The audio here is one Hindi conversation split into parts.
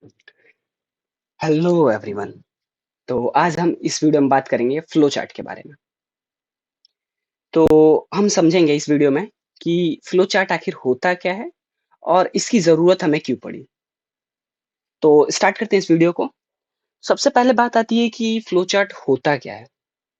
Hello everyone. तो आज हम इस वीडियो में बात करेंगे फ्लो चार्ट के बारे में। तो हम समझेंगे इस वीडियो में कि फ्लो चार्ट आखिर होता क्या है और इसकी ज़रूरत हमें क्यों पड़ी। तो स्टार्ट करते हैं इस वीडियो को। सबसे पहले बात आती है कि फ्लो चार्ट होता क्या है।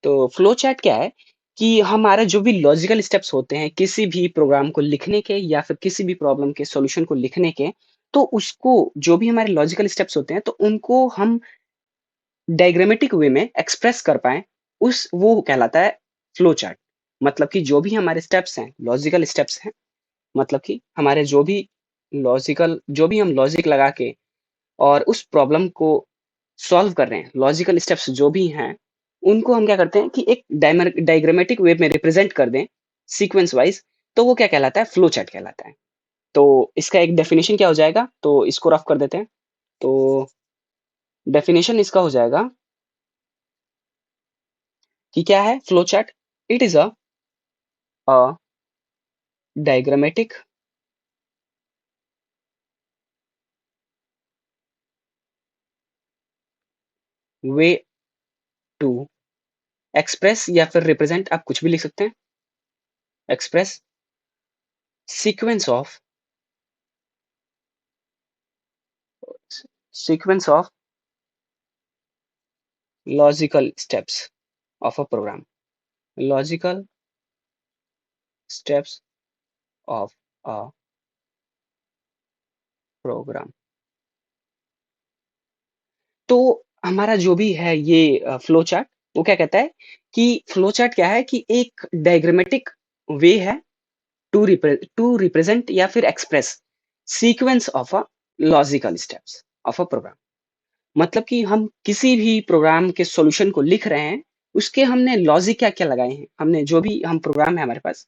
तो फ्लो चार्ट क्या है कि हमारा जो भी लॉजिकल स्टेप्स होते हैं किसी भी प्रोग्राम को लिखने के या फिर किसी भी प्रॉब्लम के सॉल्यूशन को लिखने के, तो उसको जो भी हमारे लॉजिकल स्टेप्स होते हैं तो उनको हम डायग्रामेटिक वे में एक्सप्रेस कर पाएँ, उस वो कहलाता है फ्लो चार्ट। मतलब कि जो भी हमारे स्टेप्स हैं, लॉजिकल स्टेप्स हैं, मतलब कि हमारे जो भी हम लॉजिक लगा के और उस प्रॉब्लम को सॉल्व कर रहे हैं, लॉजिकल स्टेप्स जो भी हैं, उनको हम क्या करते हैं कि एक डायग्रामेटिक वे में रिप्रेजेंट कर दें, सीक्वेंस वाइज़, तो वो क्या कहलाता है? फ्लो चार्ट कहलाता है। तो इसका एक डेफिनिशन क्या हो जाएगा? तो इसको रफ कर देते हैं। तो डेफिनिशन इसका हो जाएगा कि क्या है flow chart? It is a diagrammatic way to express या फिर represent, आप कुछ भी लिख सकते हैं, express sequence of sequence of logical steps of a program, logical steps of a program। तो हमारा जो भी है ये फ्लो चार्ट, वो क्या कहता है कि फ्लो चार्ट क्या है कि एक डायग्रामेटिक वे है टू रिप्रेजेंट या फिर express sequence of a logical steps of a program. मतलब कि हम किसी भी प्रोग्राम के सॉल्यूशन को लिख रहे हैं, उसके हमने लॉजिक क्या-क्या लगाए हैं। हमने जो भी हम प्रोग्राम है हमारे पास,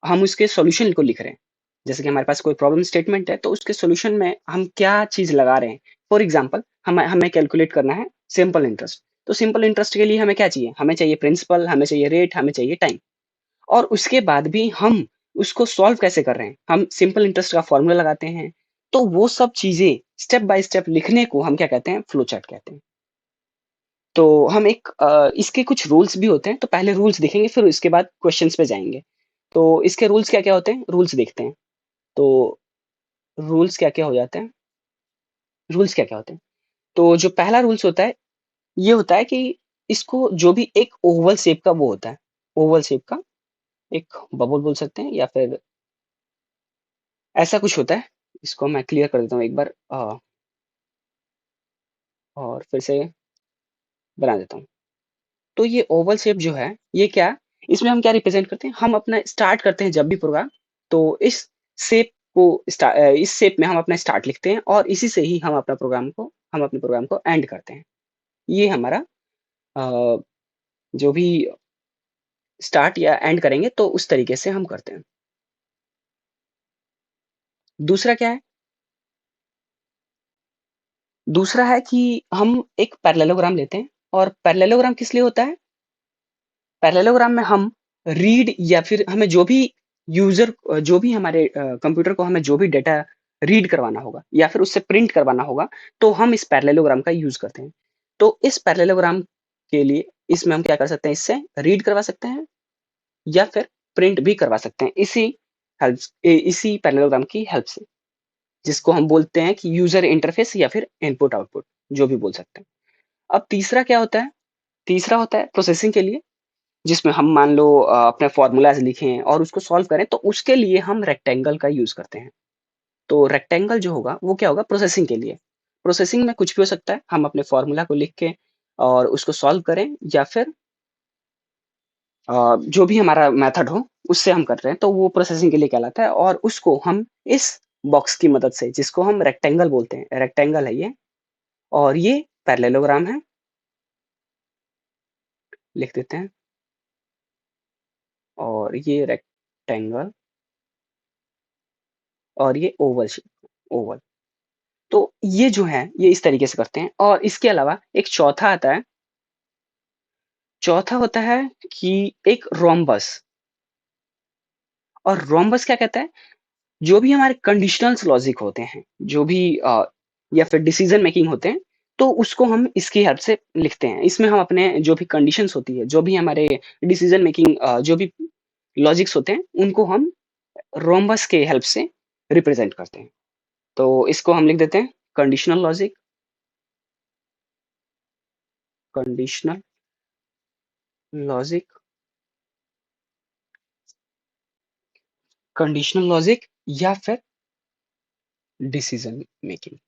हम उसके सॉल्यूशन को लिख रहे हैं। जैसे कि हमारे पास कोई प्रॉब्लम स्टेटमेंट है, तो उसके सॉल्यूशन में हम क्या चीज़ लगा रहे हैं। फॉर एग्ज़ाम्पल हमें हमें कैलकुलेट करना है सिंपल इंटरेस्ट। तो सिंपल इंटरेस्ट के लिए हमें क्या चाहिए? हमें चाहिए प्रिंसिपल, हमें चाहिए रेट, हमें चाहिए टाइम। और उसके बाद भी हम उसको सॉल्व कैसे कर रहे हैं? हम सिंपल इंटरेस्ट का फ़ॉर्मूला लगाते हैं। तो वो सब चीज़ें स्टेप बाय स्टेप लिखने को हम क्या कहते हैं? फ्लो चार्ट कहते हैं। तो हम इसके कुछ रूल्स भी होते हैं, तो पहले रूल्स देखेंगे फिर उसके बाद क्वेश्चंस पे जाएँगे। तो इसके रूल्स क्या-क्या होते हैं? रूल्स देखते हैं। तो रूल्स क्या-क्या हो जाते हैं? रूल्स क्या-क्या होते हैं? तो जो पहला रूल्स होता है, ये होता है कि इसको जो भी एक ओवल शेप का वो होता है, ओवल शेप का एक बबल बोल सकते हैं या फिर ऐसा कुछ होता है। इसको मैं क्लियर कर देता हूँ एक बार और फिर से बना देता हूँ। तो ये ओवल शेप जो है, ये क्या इसमें हम क्या रिप्रेज़ेंट करते हैं, हम अपना स्टार्ट करते हैं जब भी प्रोग्राम, तो इस शेप में हम अपना स्टार्ट लिखते हैं और इसी से ही हम अपने प्रोग्राम को एंड करते हैं। ये हमारा अ, जो भी स्टार्ट या एंड करेंगे तो उस तरीके से हम करते हैं। दूसरा क्या है? दूसरा है कि हम एक पैरेललोग्राम लेते हैं और पैरेललोग्राम किस लिए होता है? पैरेललोग्राम में हम रीड या फिर हमें जो भी हमारे कंप्यूटर को हमें जो भी डेटा रीड करवाना होगा या फिर उससे प्रिंट करवाना होगा, तो हम इस पैरेललोग्राम का यूज़ करते हैं। तो इस पैरेललोग्राम के लिए इसमें हम क्या कर सकते हैं, इससे रीड करवा सकते हैं या फिर प्रिंट भी करवा सकते हैं इसी पैरेललोग्राम की हेल्प से, जिसको हम बोलते हैं कि यूज़र इंटरफेस या फिर इनपुट आउटपुट, जो भी बोल सकते हैं। अब तीसरा क्या होता है? तीसरा होता है प्रोसेसिंग के लिए, जिसमें हम मान लो अपने फ़ॉर्मूलाज़ लिखें और उसको सॉल्व करें, तो उसके लिए हम रेक्टेंगल का यूज़ करते हैं। तो रेक्टेंगल जो होगा, वो क्या होगा प्रोसेसिंग के लिए। प्रोसेसिंग में कुछ भी हो सकता है, हम अपने फ़ॉर्मूला को लिख के और उसको सॉल्व करें या फिर जो भी हमारा मेथड हो, उससे हम कर रहे हैं, तो वो प्रोसेसिंग के लिए कहलाता है और उसको हम इस बॉक्स की मदद से, जिसको हम रेक्टेंगल बोलते हैं, रेक्टेंगल है ये और ये पैरेललोग्राम है, लिख देते हैं और ये रेक्टेंगल और ये ओवल शेप ओवल। तो ये जो है, ये इस तरीके से करते हैं और इसके अलावा एक चौथा आता है, चौथा होता है कि एक रोम्बस। और रोम्बस क्या कहता है, जो भी हमारे कंडीशनल्स लॉजिक होते हैं, जो भी या फिर डिसीजन मेकिंग होते हैं, तो उसको हम इसकी हेल्प से लिखते हैं। इसमें हम अपने जो भी कंडीशंस होती है, जो भी हमारे डिसीजन मेकिंग जो भी लॉजिक्स होते हैं, उनको हम रोम्बस के हेल्प से रिप्रेजेंट करते हैं। तो इसको हम लिख देते हैं conditional logic, conditional logic, conditional logic या फिर डिसीजन मेकिंग।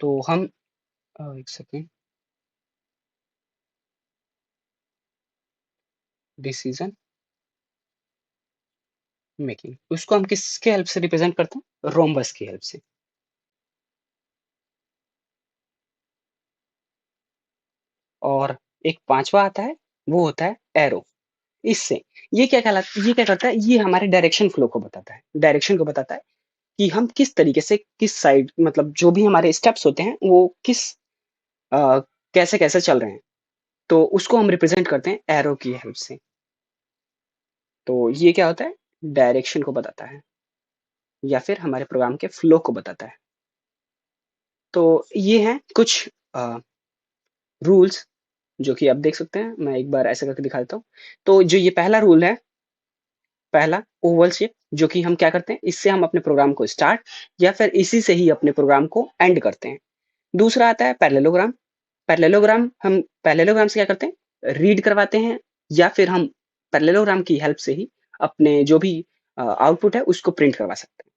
तो हम एक सेकेंड, डिसीजन मेकिंग, उसको हम किसके हेल्प से रिप्रेजेंट करते हैं? रोम्बस की हेल्प से। और एक पांचवा आता है, वो होता है एरो। इससे ये क्या करता है, ये हमारे डायरेक्शन फ्लो को बताता है, डायरेक्शन को बताता है कि हम किस तरीके से किस साइड, मतलब जो भी हमारे स्टेप्स होते हैं वो किस अ, कैसे कैसे चल रहे हैं। तो उसको हम रिप्रेजेंट करते हैं एरो की हेल्प से। तो ये क्या होता है, डायरेक्शन को बताता है या फिर हमारे प्रोग्राम के फ्लो को बताता है। तो ये हैं कुछ रूल्स जो कि आप देख सकते हैं। मैं एक बार ऐसे करके दिखा देता हूँ। तो जो ये पहला रूल है, पहला ओवल शेप, जो कि हम क्या करते हैं, इससे हम अपने प्रोग्राम को स्टार्ट या फिर इसी से ही अपने प्रोग्राम को एंड करते हैं। दूसरा आता है पैरेललोग्राम। हम पैरेललोग्राम से क्या करते हैं, रीड करवाते हैं या फिर हम पैरेललोग्राम की हेल्प से ही अपने जो भी आउटपुट है उसको प्रिंट करवा सकते हैं।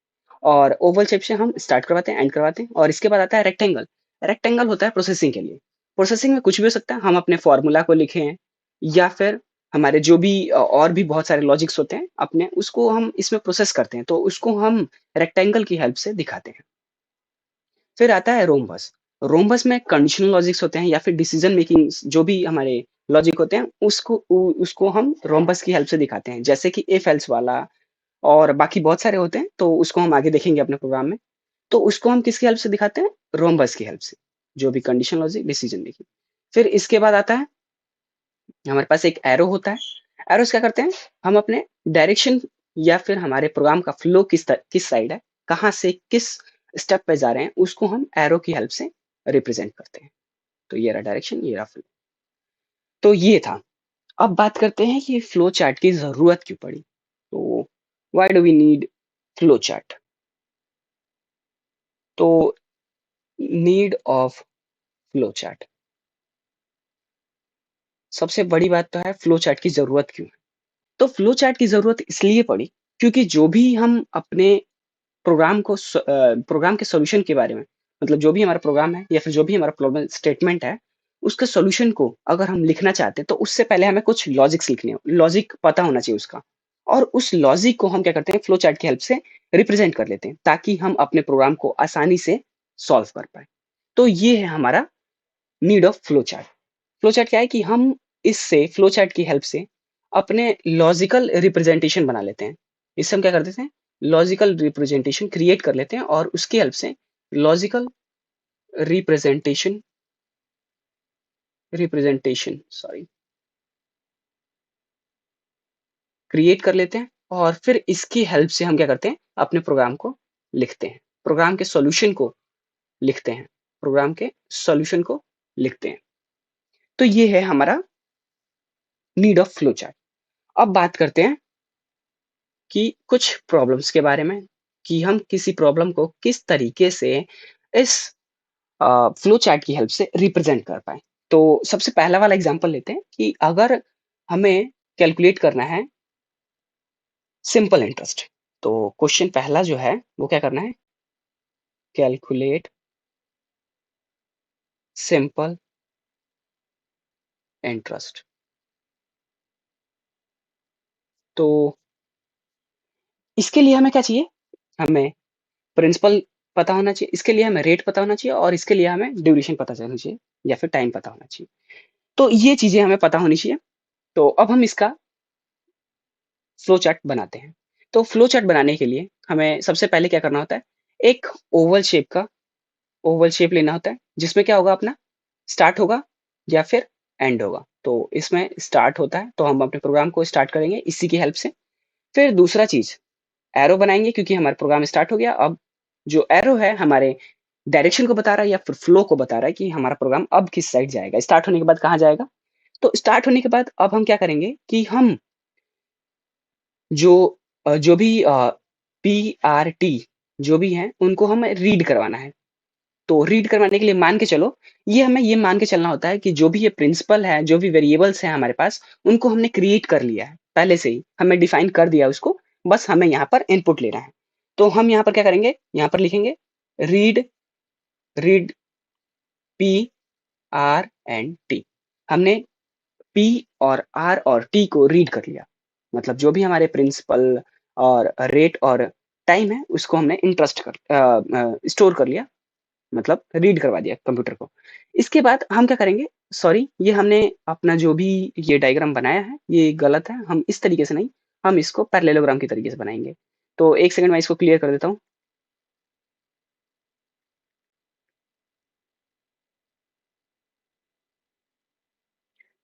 और ओवल शेप से हम स्टार्ट करवाते हैं, एंड करवाते हैं। और इसके बाद आता है रेक्टेंगल। रेक्टेंगल होता है प्रोसेसिंग के लिए। प्रोसेसिंग में कुछ भी हो सकता है, हम अपने फॉर्मूला को लिखें या फिर हमारे जो भी और भी बहुत सारे लॉजिक्स होते हैं अपने, उसको हम इसमें प्रोसेस करते हैं, तो उसको हम रेक्टेंगल की हेल्प से दिखाते हैं। फिर आता है रोम्बस। रोम्बस में कंडीशनल लॉजिक्स होते हैं या फिर डिसीजन मेकिंग जो भी हमारे लॉजिक होते हैं, उसको हम रोम्बस की हेल्प से दिखाते हैं, जैसे कि इफ एल्स वाला। और बाकी बहुत सारे होते हैं, तो उसको हम आगे देखेंगे अपने प्रोग्राम में। तो उसको हम किसकी हेल्प से दिखाते हैं, रोम्बस की हेल्प से, जो भी कंडीशन लॉजिक डिसीजन मेकिंग। फिर इसके बाद आता है, हमारे पास एक एरो होता है। एरोस क्या करते हैं, हम अपने डायरेक्शन या फिर हमारे प्रोग्राम का फ्लो किस साइड है, कहाँ से किस स्टेप पे जा रहे हैं, उसको हम एरो की हेल्प से रिप्रेजेंट करते हैं। तो ये रहा डायरेक्शन, ये रहा फ्लो। तो ये था। अब बात करते हैं कि फ्लो चार्ट की जरूरत क्यों पड़ी। तो why do we need flow chart? तो नीड ऑफ फ्लो चार्ट, सबसे बड़ी बात तो है फ्लो चार्ट की जरूरत क्यों है। तो फ्लो चार्ट की जरूरत इसलिए पड़ी क्योंकि जो भी हम अपने प्रोग्राम के सॉल्यूशन के बारे में, मतलब जो भी हमारा प्रोग्राम है या फिर जो भी हमारा प्रॉब्लम स्टेटमेंट है, उसके सॉल्यूशन को अगर हम लिखना चाहते हैं, तो उससे पहले हमें कुछ लॉजिक्स लिखने हो, लॉजिक पता होना चाहिए उसका। और उस लॉजिक को हम क्या करते हैं, फ्लो चार्ट की हेल्प से रिप्रेजेंट कर लेते हैं, ताकि हम अपने प्रोग्राम को आसानी से सॉल्व कर पाए। तो ये है हमारा need of flow chart. Flow chart क्या है कि हम इससे फ्लो चार्ट की हेल्प से अपने लॉजिकल रिप्रेजेंटेशन बना लेते हैं। इससे हम क्या कर देते हैं, लॉजिकल रिप्रेजेंटेशन क्रिएट कर लेते हैं और उसकी हेल्प से logical representation representation sorry create कर लेते हैं। और फिर इसकी हेल्प से हम क्या करते हैं, अपने प्रोग्राम को लिखते हैं, प्रोग्राम के सॉल्यूशन को लिखते हैं, प्रोग्राम के सॉल्यूशन को लिखते हैं। तो ये है हमारा नीड ऑफ फ्लो चार्ट। अब बात करते हैं कि कुछ प्रॉब्लम्स के बारे में, कि हम किसी प्रॉब्लम को किस तरीके से इस फ्लो चार्ट की हेल्प से रिप्रेजेंट कर पाए। तो सबसे पहला वाला एग्जांपल लेते हैं कि अगर हमें कैलकुलेट करना है सिंपल इंटरेस्ट। तो क्वेश्चन पहला जो है वो क्या करना है, कैलकुलेट सिंपल इंटरेस्ट। तो इसके लिए हमें क्या चाहिए, हमें प्रिंसिपल पता होना चाहिए, इसके लिए हमें रेट पता होना चाहिए और इसके लिए हमें ड्यूरेशन पता होना चाहिए या फिर टाइम पता होना चाहिए। तो ये चीजें हमें पता होनी चाहिए। तो अब हम इसका फ्लो चार्ट बनाते हैं। तो फ्लो चार्ट बनाने के लिए हमें सबसे पहले क्या करना होता है, एक ओवल शेप का ओवल शेप लेना होता है, जिसमें क्या होगा, अपना स्टार्ट होगा या फिर एंड होगा। तो इसमें स्टार्ट होता है, तो हम अपने प्रोग्राम को स्टार्ट करेंगे इसी की हेल्प से। फिर दूसरा चीज, एरो बनाएंगे क्योंकि हमारा प्रोग्राम स्टार्ट हो गया। अब जो एरो है हमारे डायरेक्शन को बता रहा है या फिर फ्लो को बता रहा है कि हमारा प्रोग्राम अब किस साइड जाएगा, स्टार्ट होने के बाद कहाँ जाएगा। तो स्टार्ट होने के बाद अब हम क्या करेंगे कि हम जो जो भी पी-आर-टी जो भी हैं, उनको हमें रीड करवाना है। तो रीड करवाने के लिए मान के चलो, ये हमें ये मान के चलना होता है कि जो भी ये प्रिंसिपल है, जो भी वेरिएबल्स हैं हमारे पास, उनको हमने क्रिएट कर लिया है पहले से ही, हमने डिफाइन कर दिया उसको, बस हमें यहाँ पर इनपुट लेना है। तो हम यहाँ पर क्या करेंगे, यहाँ पर लिखेंगे read read P R and T. हमने पी और आर और टी को रीड कर लिया, मतलब जो भी हमारे प्रिंसिपल और रेट और टाइम है उसको हमने इंटरेस्ट कर स्टोर कर लिया, मतलब रीड करवा दिया कंप्यूटर को। इसके बाद हम क्या करेंगे, सॉरी ये हमने अपना जो भी ये डायग्राम बनाया है ये गलत है, हम इस तरीके से नहीं, हम इसको पैरेललोग्राम की तरीके से बनाएंगे। तो एक सेकंड मैं इसको क्लियर कर देता हूँ।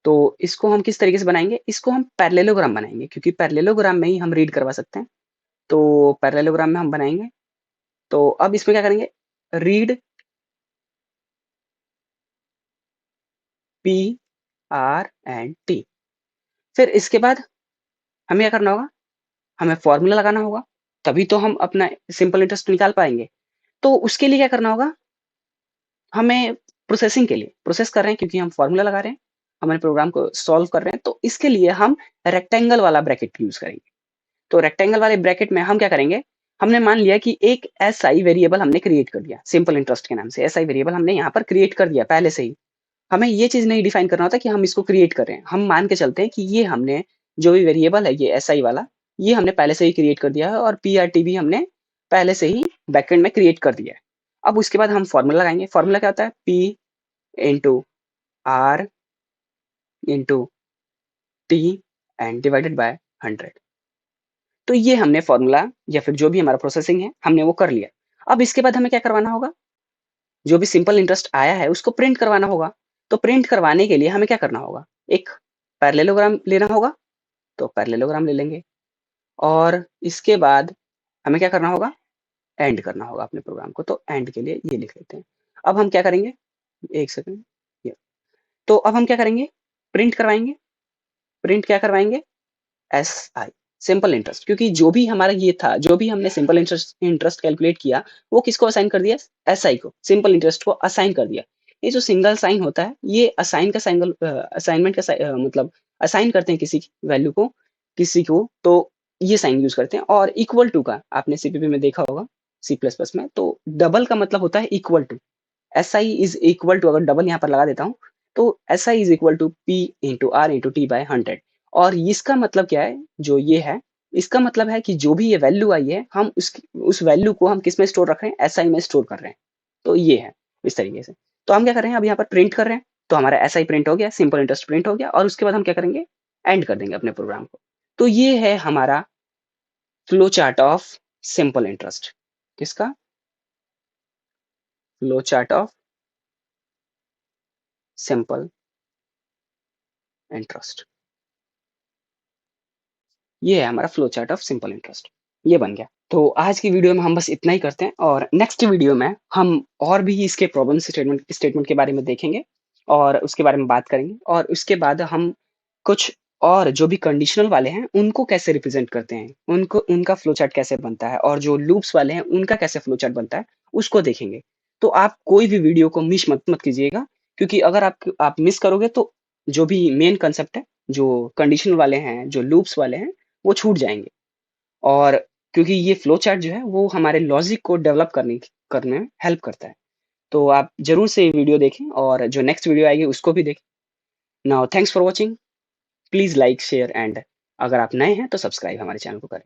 तो इसको हम किस तरीके से बनाएंगे, इसको हम पैरेललोग्राम बनाएंगे क्योंकि पैरेललोग्राम में ही हम रीड करवा सकते हैं। तो पैरेललोग्राम में हम बनाएंगे। तो अब इसमें क्या करेंगे, read P R and T. फिर इसके बाद हमें क्या करना होगा, हमें फॉर्मूला लगाना होगा, तभी तो हम अपना सिंपल इंटरेस्ट निकाल पाएंगे। तो उसके लिए क्या करना होगा, हमें प्रोसेसिंग के लिए प्रोसेस कर रहे हैं क्योंकि हम फॉर्मूला लगा रहे हैं, हमारे प्रोग्राम को सॉल्व कर रहे हैं, तो इसके लिए हम रेक्टेंगल वाला ब्रैकेट यूज करेंगे। तो रेक्टेंगल वाले ब्रैकेट में हम क्या करेंगे, हमने मान लिया कि एक एस आई वेरिएबल हमने क्रिएट कर दिया सिंपल इंटरेस्ट के नाम से, एस आई वेरिएबल हमने यहाँ पर क्रिएट कर दिया पहले से ही। हमें ये चीज नहीं डिफाइन करना होता कि हम इसको क्रिएट कर रहे हैं, हम मान के चलते हैं कि ये हमने जो भी वेरिएबल है ये एस आई वाला, ये हमने पहले से ही क्रिएट कर दिया है और पी आर टी भी हमने पहले से ही बैकएंड में क्रिएट कर दिया है। अब उसके बाद हम फॉर्मूला लगाएंगे, फॉर्मूला क्या होता है, p into r into t and divided by 100। तो ये हमने फॉर्मूला या फिर जो भी हमारा प्रोसेसिंग है हमने वो कर लिया। अब इसके बाद हमें क्या करवाना होगा, जो भी सिंपल इंटरेस्ट आया है उसको प्रिंट करवाना होगा। तो प्रिंट करवाने के लिए हमें क्या करना होगा, एक पैरेललोग्राम लेना होगा, तो पैरेललोग्राम ले लेंगे। और इसके बाद हमें क्या करना होगा, एंड करना होगा अपने प्रोग्राम को, तो एंड के लिए ये लिख लेते हैं। अब हम क्या करेंगे, एक सेकंड, ये तो अब हम क्या करेंगे, प्रिंट करवाएंगे। प्रिंट क्या करवाएंगे, एस आई सिंपल इंटरेस्ट, क्योंकि जो भी हमारा ये था, जो भी हमने सिंपल इंटरेस्ट इंटरेस्ट कैलकुलेट किया वो किसको असाइन कर दिया, एस आई को, सिंपल इंटरेस्ट को असाइन कर दिया। ये जो सिंगल साइन होता है ये असाइन का सिंगल असाइनमेंट का मतलब असाइन करते हैं किसी वैल्यू को किसी को, तो ये साइन यूज करते हैं। और इक्वल टू का आपने सीपीपी में देखा होगा, सी प्लस प्लस में, तो डबल का मतलब होता है equal to. S I is equal to, अगर डबल यहाँ पर लगा देता हूँ, तो S I is equal to p into r into t by 100। और इसका मतलब क्या है, जो ये है इसका मतलब है कि जो भी ये वैल्यू आई है हम उस वैल्यू को हम किस में स्टोर रख रहे हैं, एस आई में स्टोर कर रहे हैं। तो ये है इस तरीके से। तो हम क्या कर रहे हैं, अब यहाँ पर प्रिंट कर रहे हैं, तो हमारा एस आई प्रिंट हो गया, सिंपल इंटरेस्ट प्रिंट हो गया, और उसके बाद हम क्या करेंगे, एंड कर देंगे अपने प्रोग्राम को। तो ये है हमारा flow chart of simple interest. किसका, flow chart of simple interest. ये है हमारा flow chart of simple interest, ये बन गया। तो आज की वीडियो में हम बस इतना ही करते हैं, और नेक्स्ट वीडियो में हम और भी इसके प्रॉब्लम स्टेटमेंट स्टेटमेंट के बारे में देखेंगे और उसके बारे में बात करेंगे। और उसके बाद हम कुछ और जो भी कंडीशनल वाले हैं उनको कैसे रिप्रेजेंट करते हैं, उनको उनका फ्लो चार्ट कैसे बनता है, और जो लूप्स वाले हैं उनका कैसे फ्लो चार्ट बनता है उसको देखेंगे। तो आप कोई भी वीडियो को मिस मत मत कीजिएगा, क्योंकि अगर आप मिस करोगे तो जो भी मेन कंसेप्ट है, जो कंडीशनल वाले हैं, जो लूप्स वाले हैं, वो छूट जाएंगे। और क्योंकि ये फ्लो चार्ट जो है वो हमारे लॉजिक को डेवलप करने में हेल्प करता है। तो आप जरूर से ये वीडियो देखें और जो नेक्स्ट वीडियो आएगी उसको भी देखें। Now thanks for watching, please like share and अगर आप नए हैं तो सब्सक्राइब हमारे चैनल को करें।